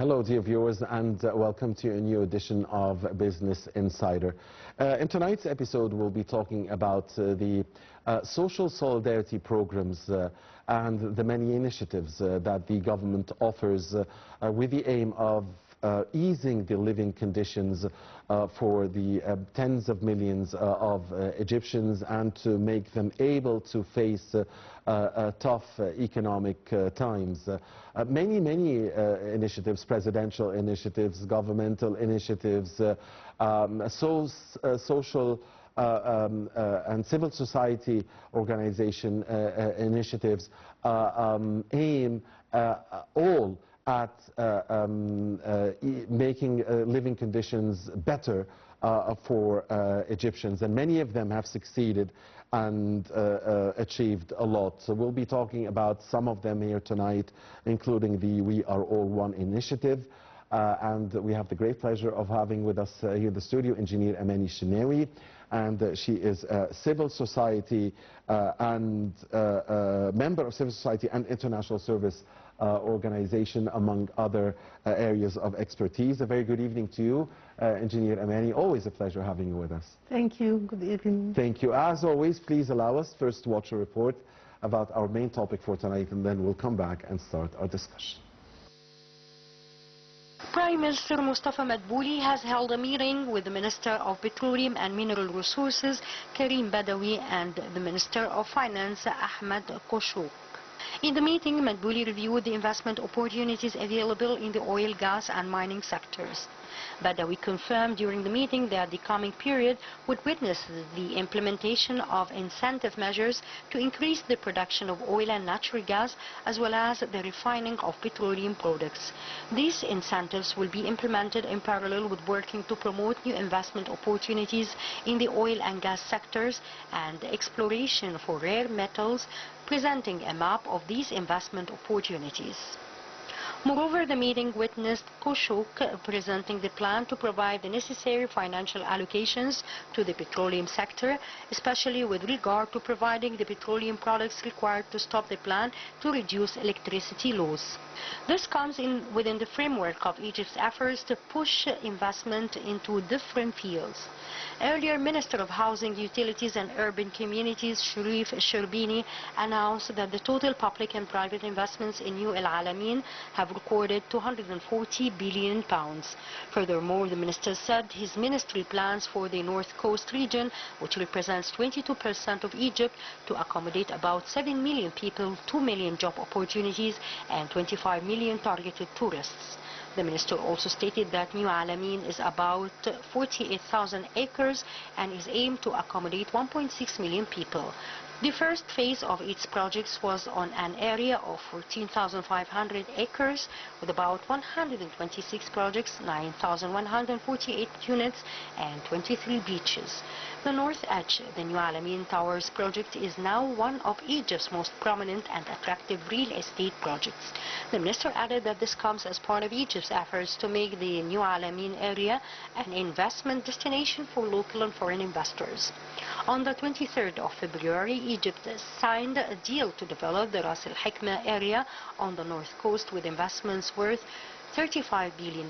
Hello, dear viewers, and welcome to a new edition of Business Insider. In tonight's episode, we'll be talking about the social solidarity programs and the many initiatives that the government offers with the aim of easing the living conditions for the tens of millions of Egyptians and to make them able to face tough economic times. Many initiatives, presidential initiatives, governmental initiatives, social and civil society organization initiatives aim all at making living conditions better for Egyptians, and many of them have succeeded and achieved a lot. So we'll be talking about some of them here tonight, including the We Are All One initiative. And we have the great pleasure of having with us here in the studio engineer Sennawy, and she is a civil society and member of civil society and international service organization, among other areas of expertise. A very good evening to you, Engineer Amany. Always a pleasure having you with us. Thank you. Good evening. Thank you. As always, please allow us first to watch a report about our main topic for tonight, and then we'll come back and start our discussion. Prime Minister Mustafa Madbouli has held a meeting with the Minister of Petroleum and Mineral Resources, Karim Badawi, and the Minister of Finance, Ahmed Koshok. In the meeting, Madbouli reviewed the investment opportunities available in the oil, gas and mining sectors. Badawi confirmed during the meeting that the coming period would witness the implementation of incentive measures to increase the production of oil and natural gas, as well as the refining of petroleum products. These incentives will be implemented in parallel with working to promote new investment opportunities in the oil and gas sectors and exploration for rare metals, presenting a map of these investment opportunities. Moreover, the meeting witnessed Koshok presenting the plan to provide the necessary financial allocations to the petroleum sector, especially with regard to providing the petroleum products required to stop the plan to reduce electricity loss. This comes within the framework of Egypt's efforts to push investment into different fields. Earlier, Minister of Housing, Utilities and Urban Communities, Sharif Sherbini, announced that the total public and private investments in New Al Alamein have recorded £240 billion. Furthermore, the minister said his ministry plans for the North Coast region, which represents 22% of Egypt, to accommodate about 7 million people, 2 million job opportunities and 25 million targeted tourists. The minister also stated that New Alamein is about 48,000 acres and is aimed to accommodate 1.6 million people. The first phase of its projects was on an area of 14,500 acres with about 126 projects, 9,148 units and 23 beaches. The North Edge, the New Alamein Towers project, is now one of Egypt's most prominent and attractive real estate projects. The minister added that this comes as part of Egypt's efforts to make the New Alamein area an investment destination for local and foreign investors. On the 23rd of February, Egypt signed a deal to develop the Ras Al Hikma area on the north coast with investments worth $35 billion,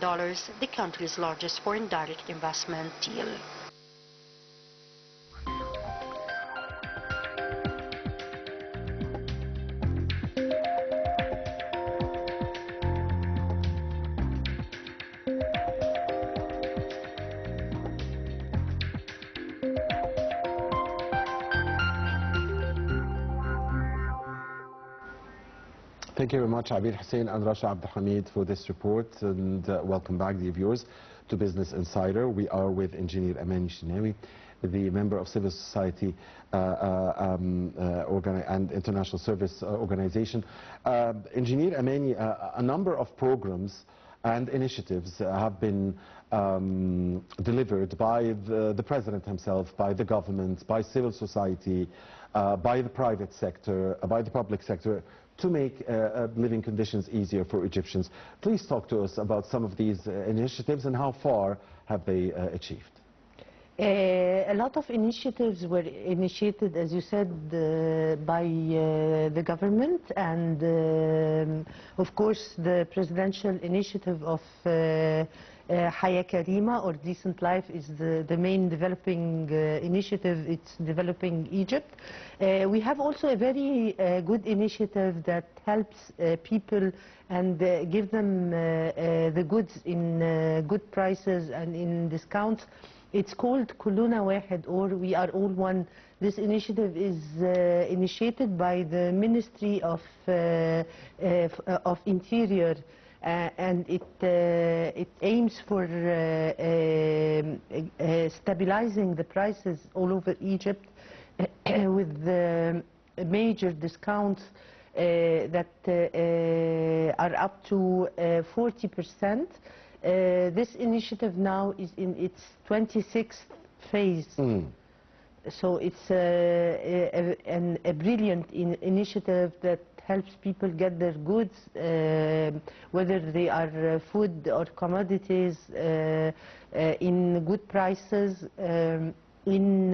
the country's largest foreign direct investment deal. Thank you very much, Abir Hussein and Rasha Abdul Hamid, for this report, and welcome back, dear viewers, to Business Insider. We are with Engineer Amany Sennawy, the member of civil society and international service organization. Engineer Amany, a number of programs and initiatives have been delivered by the President himself, by the government, by civil society, by the private sector, by the public sector, to make living conditions easier for Egyptians. Please talk to us about some of these initiatives and how far have they achieved. A lot of initiatives were initiated, as you said, by the government, and of course the presidential initiative of Haya Karima, or Decent Life, is the main developing initiative. It's developing Egypt. We have also a very good initiative that helps people and give them the goods in good prices and in discounts. It's called Kuluna Wahed, or We Are All One. This initiative is initiated by the Ministry of Interior, and it aims for stabilizing the prices all over Egypt with major discounts that are up to 40%. This initiative now is in its 26th phase. So it's a brilliant initiative that helps people get their goods, whether they are food or commodities, in good prices, in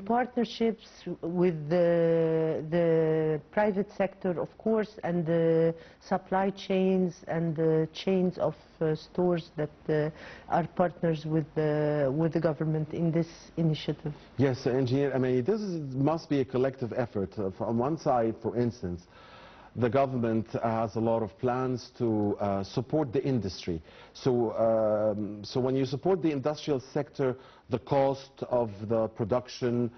partnerships with the private sector, of course, and the supply chains and the chains of stores that are partners with the government in this initiative. Yes, Engineer, I mean, must be a collective effort. On one side, for instance, the government has a lot of plans to support the industry. So, so when you support the industrial sector, the cost of the production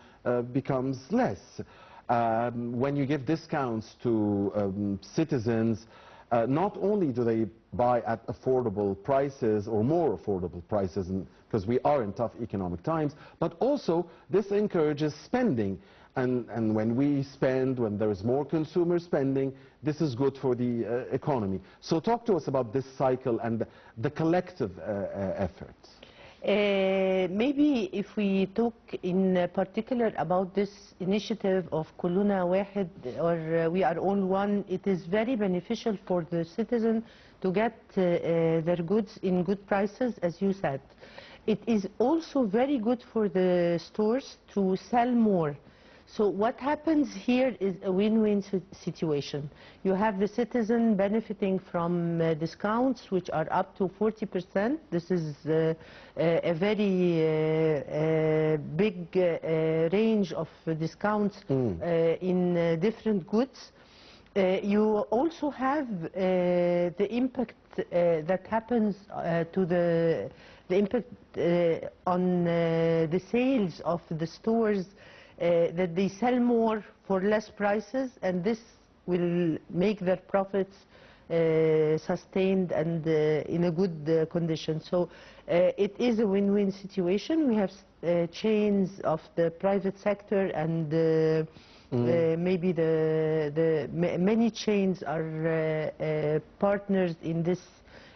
becomes less. When you give discounts to citizens, not only do they buy at affordable prices or more affordable prices, because we are in tough economic times, but also this encourages spending. And when we spend, when there is more consumer spending, this is good for the economy. So talk to us about this cycle and the collective efforts. Maybe if we talk in particular about this initiative of Kuluna Wahed, or We Are All One, it is very beneficial for the citizen to get their goods in good prices, as you said. It is also very good for the stores to sell more. So what happens here is a win-win situation. You have the citizen benefiting from discounts which are up to 40%. This is a very big range of discounts in different goods. You also have the impact that happens to the impact on the sales of the stores, that they sell more for less prices, and this will make their profits sustained and in a good condition. So it is a win-win situation. We have chains of the private sector, and maybe many chains are partners in this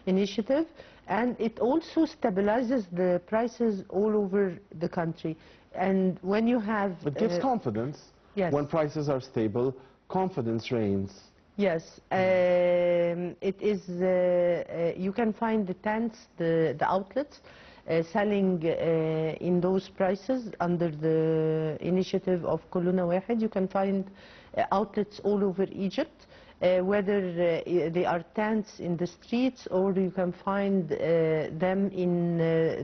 initiative, and it also stabilizes the prices all over the country. And when you have... It gives confidence. Yes. When prices are stable, confidence reigns. Yes. It is, you can find the tents, the outlets, selling in those prices under the initiative of Kuluna Wahed. You can find outlets all over Egypt, whether they are tents in the streets, or you can find them in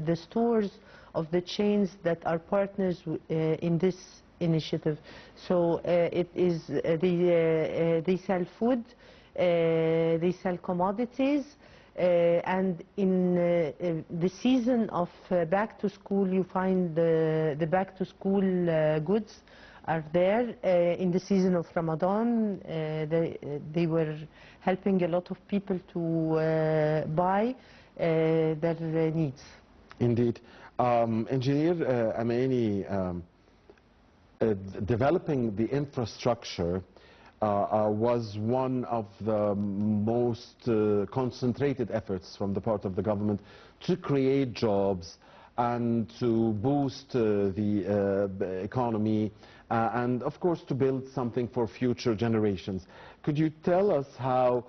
the stores of the chains that are partners in this initiative. So it is, they sell food, they sell commodities, and in the season of back to school, you find the back to school goods are there. In the season of Ramadan, they were helping a lot of people to buy their needs. Indeed. Engineer Amany, developing the infrastructure was one of the most concentrated efforts from the part of the government to create jobs and to boost the economy and, of course, to build something for future generations. Could you tell us how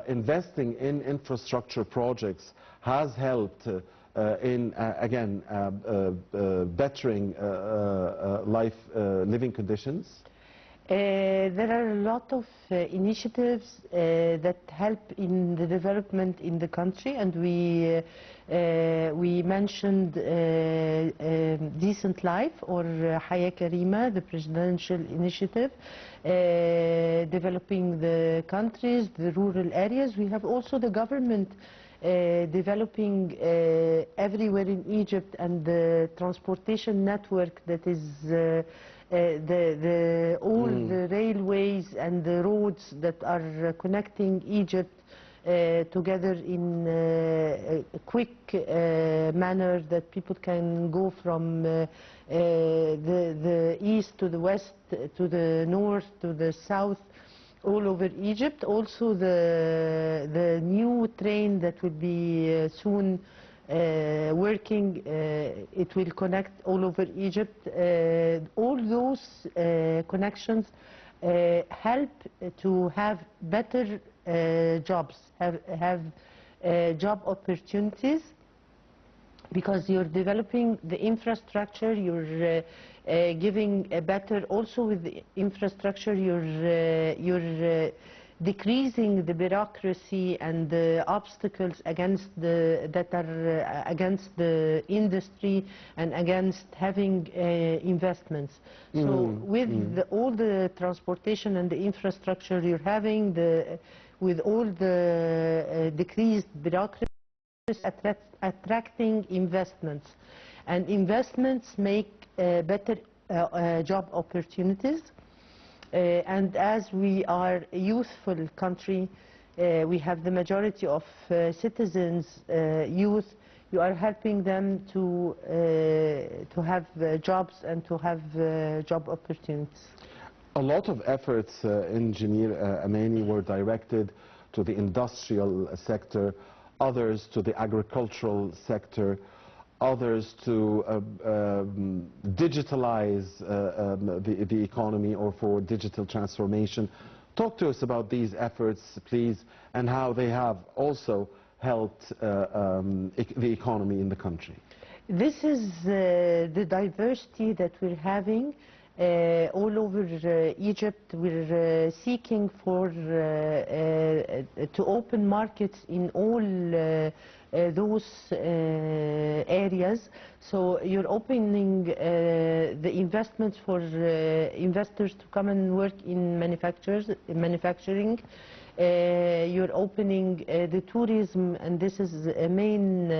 investing in infrastructure projects has helped in, again, bettering living conditions? There are a lot of initiatives that help in the development in the country, and we mentioned Decent Life or Haya Karima, the presidential initiative, developing the countries, the rural areas. We have also the government developing everywhere in Egypt, and the transportation network that is all the railways and the roads that are connecting Egypt together in a quick manner, that people can go from the east to the west, to the north, to the south, all over Egypt. Also the new train that will be soon working, it will connect all over Egypt. All those connections help to have better jobs, have job opportunities, because you're developing the infrastructure, you're giving a better, also with the infrastructure, you're decreasing the bureaucracy and the obstacles against that are against the industry and against having investments. So with all the transportation and the infrastructure you're having, with all the decreased bureaucracy, attracting investments, and investments make better job opportunities. And as we are a youthful country, we have the majority of citizens, youth. You are helping them to have jobs and to have job opportunities. A lot of efforts, Engineer Amany, were directed to the industrial sector, others to the agricultural sector, others to digitalize the economy, or for digital transformation. Talk to us about these efforts, please, and how they have also helped the economy in the country. This is the diversity that we're having all over Egypt. We're seeking for to open markets in all those areas. So you're opening the investments for investors to come and work in manufacturing. You're opening the tourism, and this is a main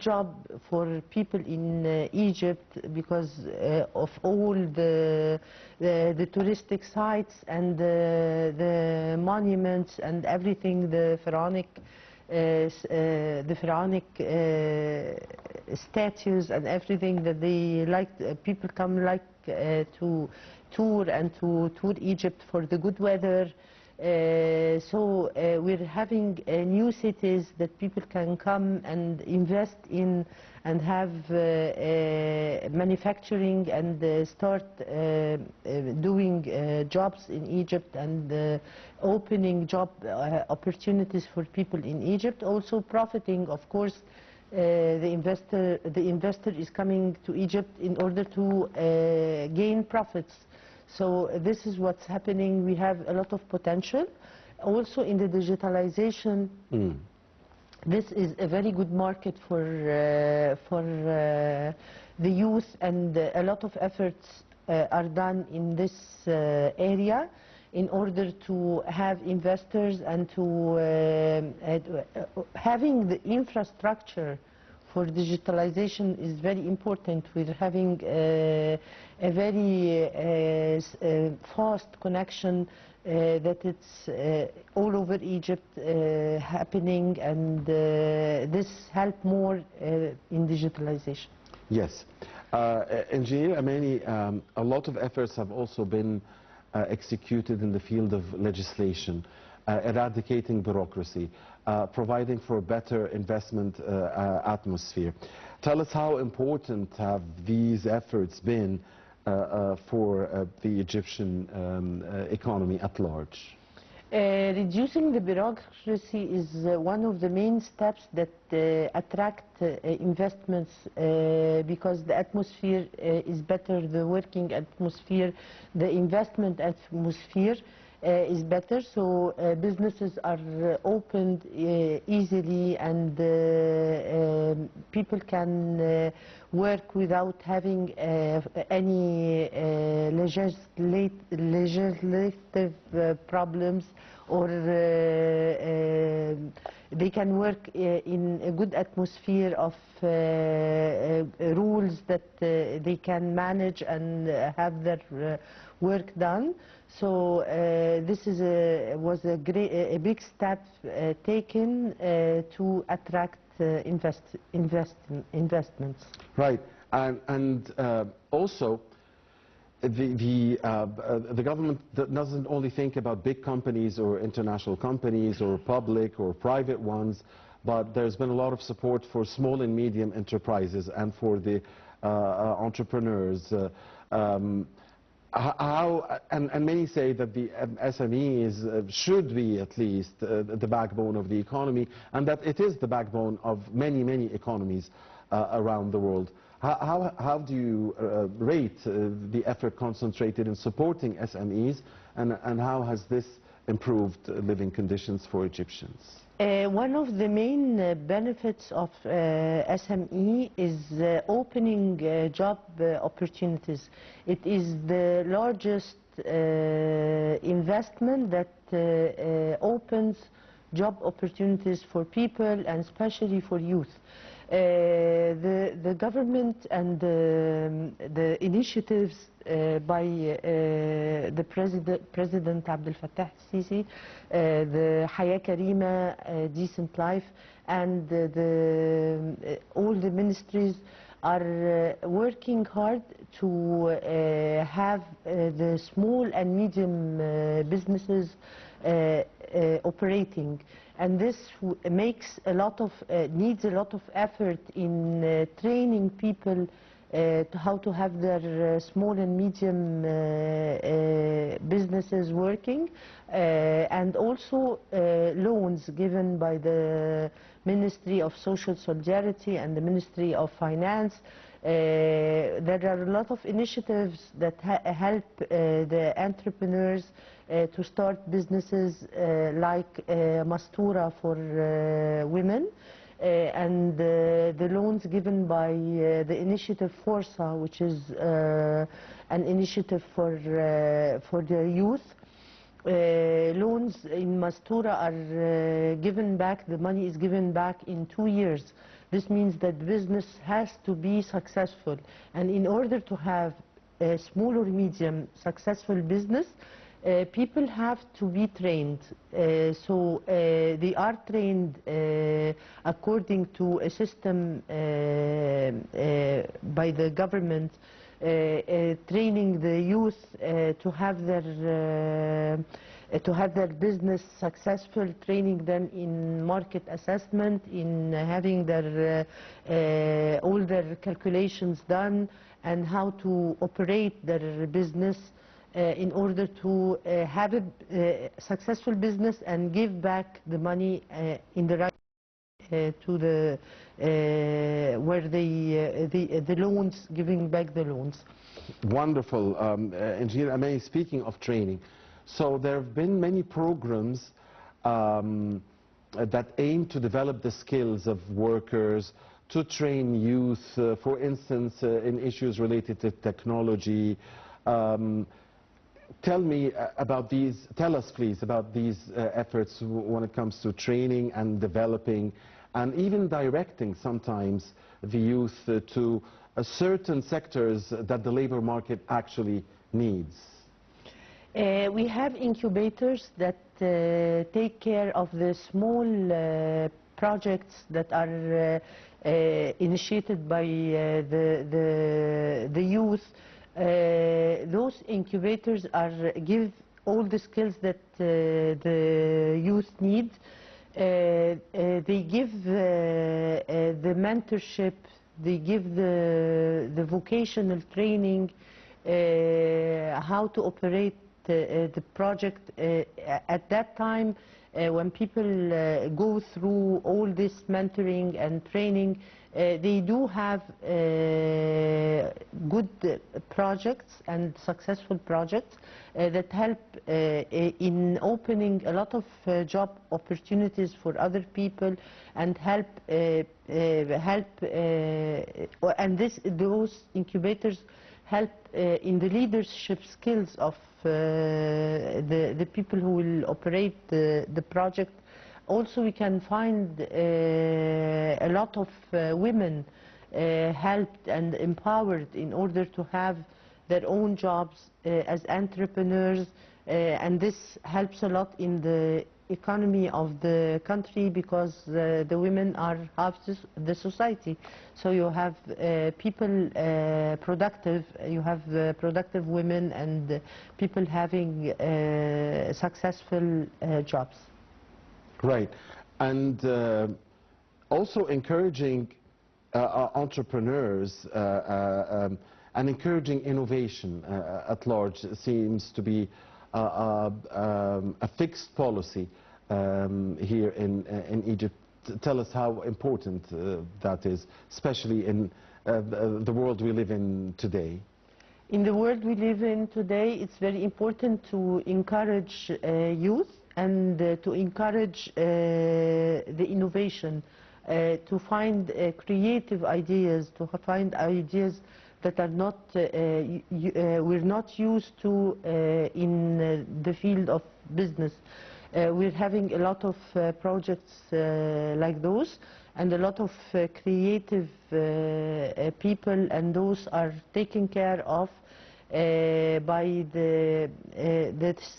job for people in Egypt, because of all the touristic sites and the monuments and everything, the pharaonic statues and everything that they like. People come like to tour Egypt for the good weather. So we're having new cities that people can come and invest in, and have manufacturing, and start doing jobs in Egypt, and opening job opportunities for people in Egypt. Also profiting, of course. The investor is coming to Egypt in order to gain profits. So this is what's happening. We have a lot of potential. Also in the digitalization, this is a very good market for the youth, and a lot of efforts are done in this area in order to have investors, and to having the infrastructure for digitalization is very important. We're having a very fast connection that it's all over Egypt happening, and this help more in digitalization. Yes. Engineer Amany, a lot of efforts have also been executed in the field of legislation, eradicating bureaucracy, providing for a better investment atmosphere. Tell us, how important have these efforts been for the Egyptian economy at large? Reducing the bureaucracy is one of the main steps that attract investments because the atmosphere is better, the working atmosphere, the investment atmosphere is better, so businesses are opened easily, and people can work without having any legislative problems, or they can work in a good atmosphere of rules that they can manage and have their work done. So this is was a big step taken to attract investments. Right, and also the government doesn't only think about big companies or international companies or public or private ones, but there's been a lot of support for small and medium enterprises and for the entrepreneurs. And many say that the SMEs should be at least the backbone of the economy, and that it is the backbone of many, many economies around the world. How do you rate the effort concentrated in supporting SMEs, and how has this improved living conditions for Egyptians? One of the main benefits of SME is opening job opportunities. It is the largest investment that opens job opportunities for people, and especially for youth. The government and the initiatives by the President Abdel Fattah al-Sisi, the Haya Karima, decent life, and all the ministries are working hard to have the small and medium businesses operating, and this makes needs a lot of effort in training people how to have their small and medium businesses working, and also loans given by the Ministry of Social Solidarity and the Ministry of Finance. There are a lot of initiatives that help the entrepreneurs to start businesses, like Mastura for women, and the loans given by the initiative Forza, which is an initiative for the youth. Loans in Mastura are given back, the money is given back in 2 years. This means that business has to be successful, and in order to have a small or medium successful business, people have to be trained. So they are trained according to a system by the government, training the youth to have their business successful, training them in market assessment, in having their all their calculations done, and how to operate their business in order to have a successful business and give back the money in the right to the where the loans, giving back the loans. Wonderful. Engineer Amany, speaking of training, so there have been many programs that aim to develop the skills of workers, to train youth, for instance, in issues related to technology. Tell us please about these efforts when it comes to training and developing, and even directing sometimes the youth to certain sectors that the labor market actually needs. We have incubators that take care of the small projects that are initiated by the youth. Those incubators give all the skills that the youth need. They give the mentorship, they give the vocational training, how to operate the project at that time. When people go through all this mentoring and training, they do have good projects and successful projects that help in opening a lot of job opportunities for other people, and those incubators help in the leadership skills of the people who will operate the project. Also, we can find a lot of women helped and empowered in order to have their own jobs as entrepreneurs, and this helps a lot in the economy of the country, because the women are half the society. So you have people productive, you have productive women and people having successful jobs. Right. And also encouraging entrepreneurs and encouraging innovation at large seems to be a fixed policy here in Egypt. Tell us how important that is, especially in the world we live in today. In the world we live in today, it's very important to encourage youth and to encourage the innovation, to find creative ideas, to find ideas that are not we're not used to in the field of business. We're having a lot of projects like those, and a lot of creative people, and those are taken care of by the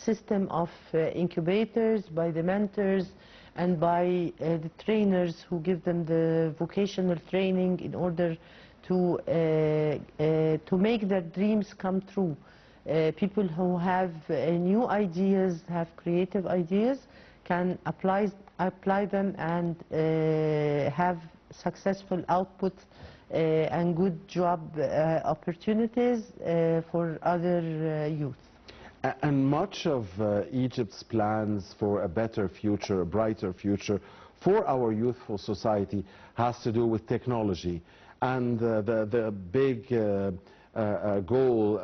system of incubators, by the mentors, and by the trainers who give them the vocational training in order to make their dreams come true. People who have new ideas, have creative ideas, can apply them and have successful output and good job opportunities for other youth. And much of Egypt's plans for a better future, a brighter future for our youthful society has to do with technology. And the big goal,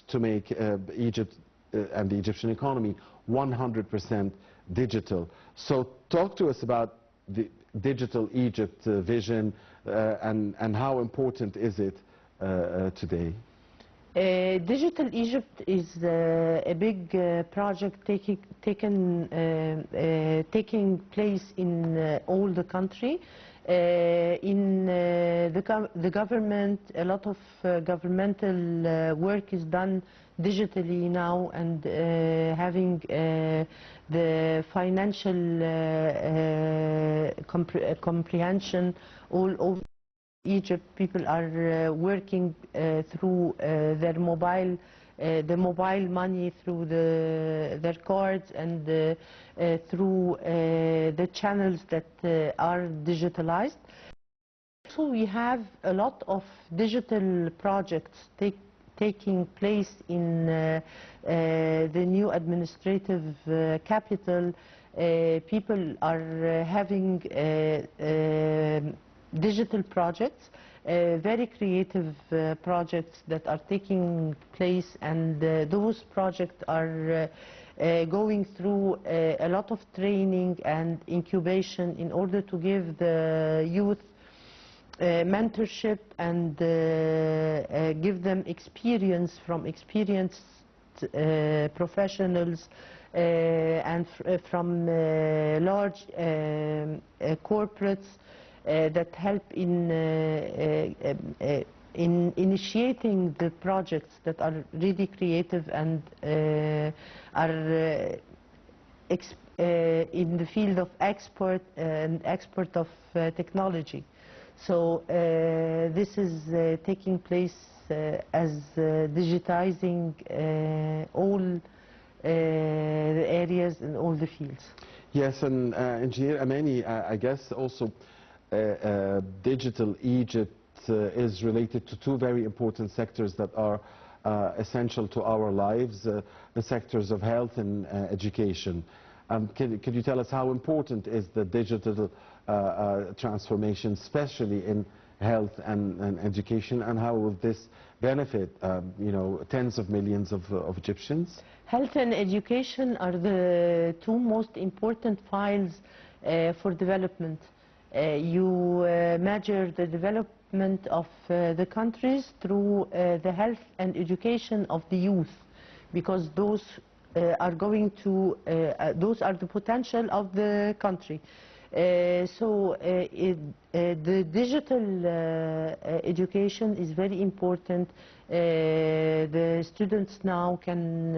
to make Egypt and the Egyptian economy 100% digital. So talk to us about the Digital Egypt vision and how important is it today? Digital Egypt is a big project taking place in all the country. In the government, a lot of governmental work is done digitally now, and having the financial comprehension all over Egypt. People are working through their mobile, the mobile money through their cards, and through the channels that are digitalized. So we have a lot of digital projects taking place in the new administrative capital. People are having digital projects, very creative projects that are taking place, and those projects are going through a lot of training and incubation in order to give the youth mentorship and give them experience from experienced professionals and from large corporates that help in initiating the projects that are really creative and are in the field of export of technology. So this is taking place as digitizing all the areas in all the fields. Yes, and Engineer Amany, I guess also Digital Egypt is related to two very important sectors that are essential to our lives, the sectors of health and education. Could you tell us how important is the digital transformation, especially in health and education, and how will this benefit tens of millions of Egyptians? Health and education are the two most important files for development. You measure the development of the countries through the health and education of the youth, because those are the potential of the country. The digital education is very important. The students now can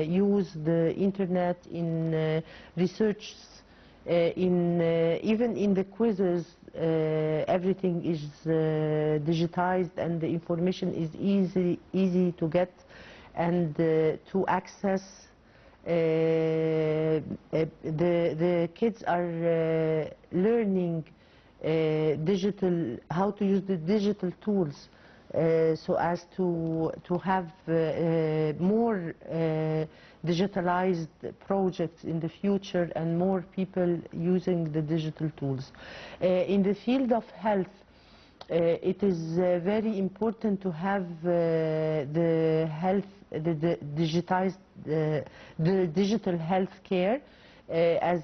use the internet in research, even in the quizzes. Everything is digitized, and the information is easy to get and to access. The kids are learning how to use the digital tools, so as to have more digitalized projects in the future and more people using the digital tools. In the field of health, it is very important to have the digital health care, as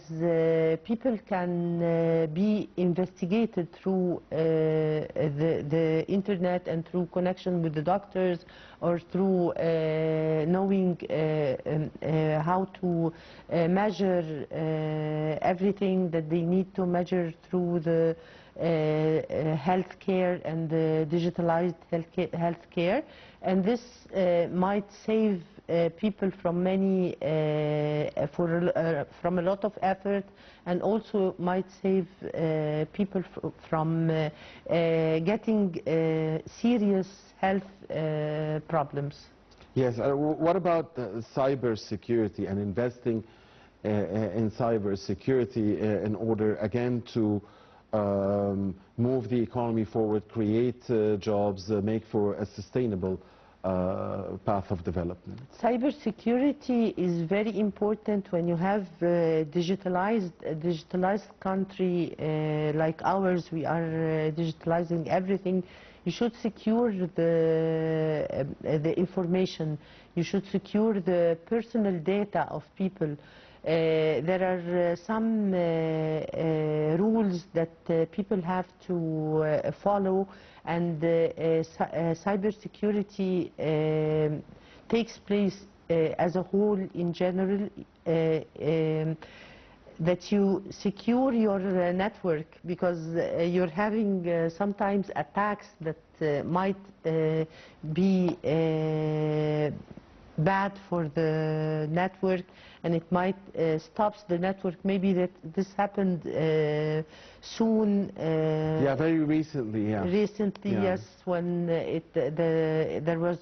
people can be investigated through the internet and through connection with the doctors, or through knowing how to measure everything that they need to measure through the health care and the digitalized health care. And this might save people from from a lot of effort, and also might save people from getting serious health problems. Yes. What about cyber security and investing in cyber security in order again to move the economy forward, create jobs, make for a sustainable path of development? Cybersecurity is very important when you have a digitalized country like ours. We are digitalizing everything. You should secure the information. You should secure the personal data of people. There are some rules that people have to follow, and cybersecurity takes place as a whole in general, that you secure your network, because you're having sometimes attacks that might be bad for the network, and it might stop the network. Maybe that this happened soon. Yeah, very recently. Yeah. Recently, yeah. Yes, when there was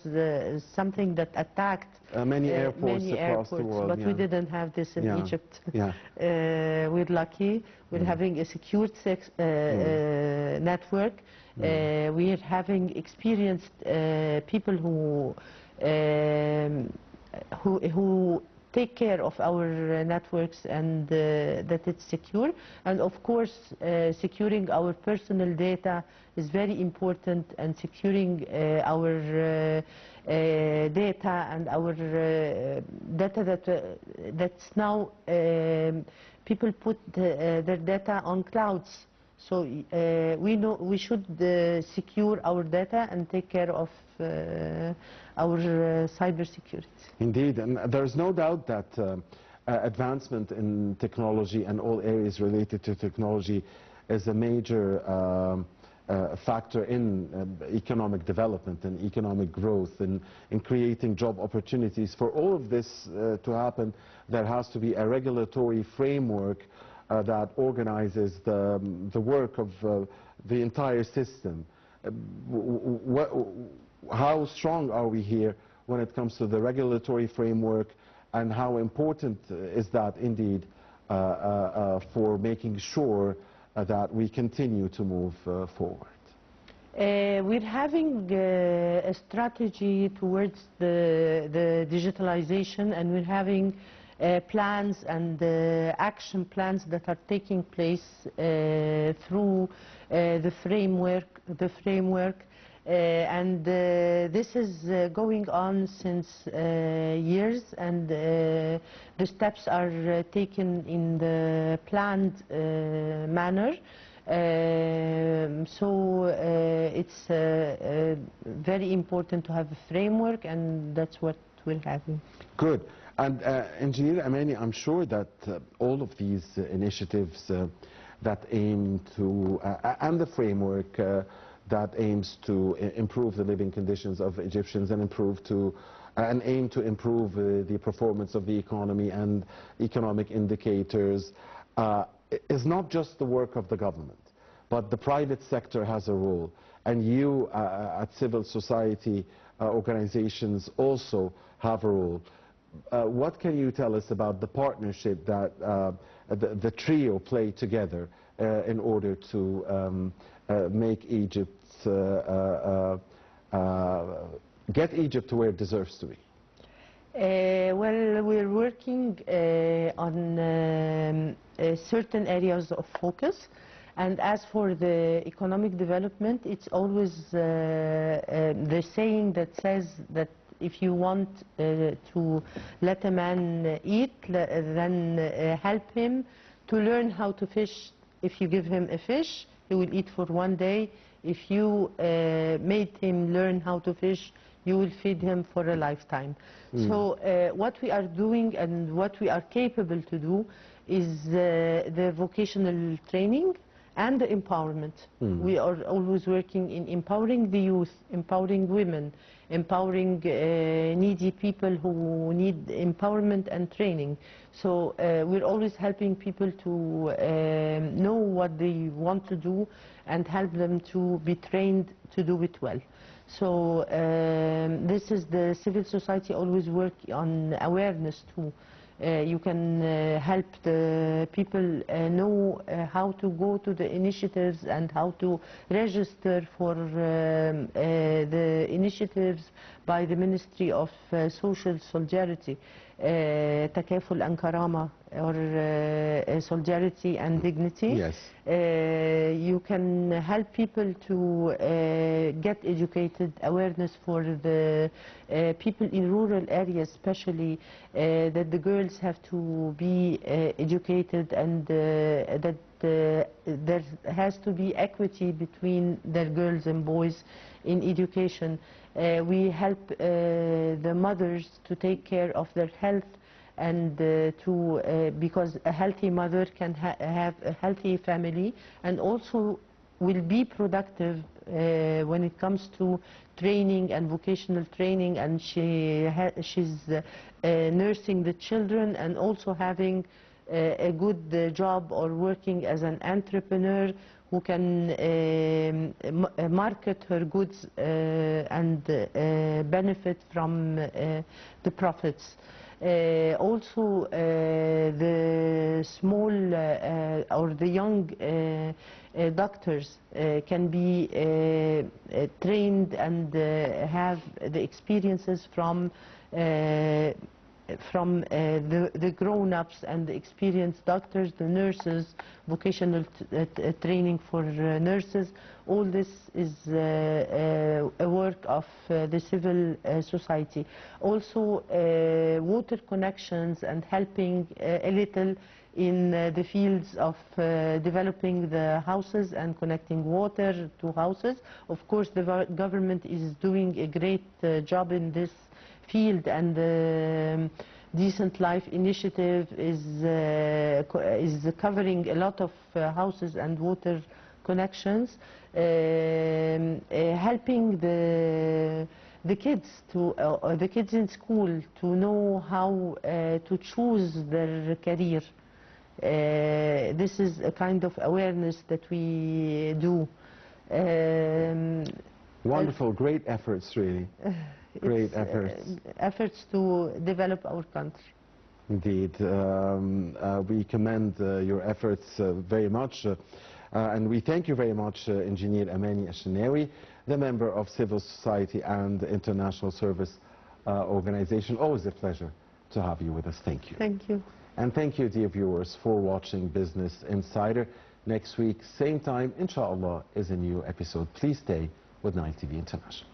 something that attacked many airports across the world. But yeah. we didn't have this in Egypt. Yeah. We're lucky. We're having a secured network. We are having experienced people who take care of our networks, and that it's secure. And of course, securing our personal data is very important, and securing our data and our data that's now people put their data on clouds. So we should secure our data and take care of our cybersecurity. Indeed, and there's no doubt that advancement in technology and all areas related to technology is a major factor in economic development and economic growth, and in creating job opportunities. For all of this to happen, there has to be a regulatory framework that organizes the work of the entire system. How strong are we here when it comes to the regulatory framework, and how important is that indeed for making sure that we continue to move forward? We're having a strategy towards the digitalization, and we're having plans and action plans that are taking place through the framework. And this is going on since years, and the steps are taken in the planned manner. So it's very important to have a framework, and that's what we're having. Good. And Engineer Amany, I'm sure that all of these initiatives that aim to, and the framework that aims to improve the living conditions of Egyptians and aim to improve the performance of the economy and economic indicators, is not just the work of the government, but the private sector has a role, and you at civil society organizations also have a role. What can you tell us about the partnership that the trio play together in order to make Egypt, get Egypt to where it deserves to be? Well, we're working on certain areas of focus, and as for the economic development, it's always the saying that says that if you want to let a man eat, then help him to learn how to fish. If you give him a fish, he will eat for one day. If you made him learn how to fish, you will feed him for a lifetime. So what we are doing and what we are capable to do is the vocational training and the empowerment. We are always working in empowering the youth, empowering women, empowering needy people who need empowerment and training. So we're always helping people to know what they want to do and help them to be trained to do it well. So this is the civil society always work on awareness too. You can help the people know how to go to the initiatives and how to register for the initiatives by the Ministry of Social Solidarity, Takaful and Karama, or Solidarity and Dignity. Yes. You can help people to get educated, awareness for the people in rural areas especially, that the girls have to be educated, and that there has to be equity between their girls and boys in education. We help the mothers to take care of their health, and because a healthy mother can have a healthy family, and also will be productive when it comes to training and vocational training, and she's nursing the children and also having a good job or working as an entrepreneur who can market her goods and benefit from the profits. Also, the small or the young doctors can be trained and have the experiences from the grown-ups and the experienced doctors, the nurses, vocational training for nurses. All this is a work of the civil society. Also, water connections and helping a little in the fields of developing the houses and connecting water to houses. Of course, the government is doing a great job in this field, and the Decent Life initiative is covering a lot of houses and water connections, helping the kids the kids in school to know how to choose their career. This is a kind of awareness that we do. Wonderful, great efforts, really. Great efforts. Efforts to develop our country. Indeed. We commend your efforts very much. And we thank you very much, Engineer Sennawy, the member of Civil Society and International Service Organization. Always a pleasure to have you with us. Thank you. Thank you. And thank you, dear viewers, for watching Business Insider. Next week, same time, inshallah, is a new episode. Please stay with Nile TV International.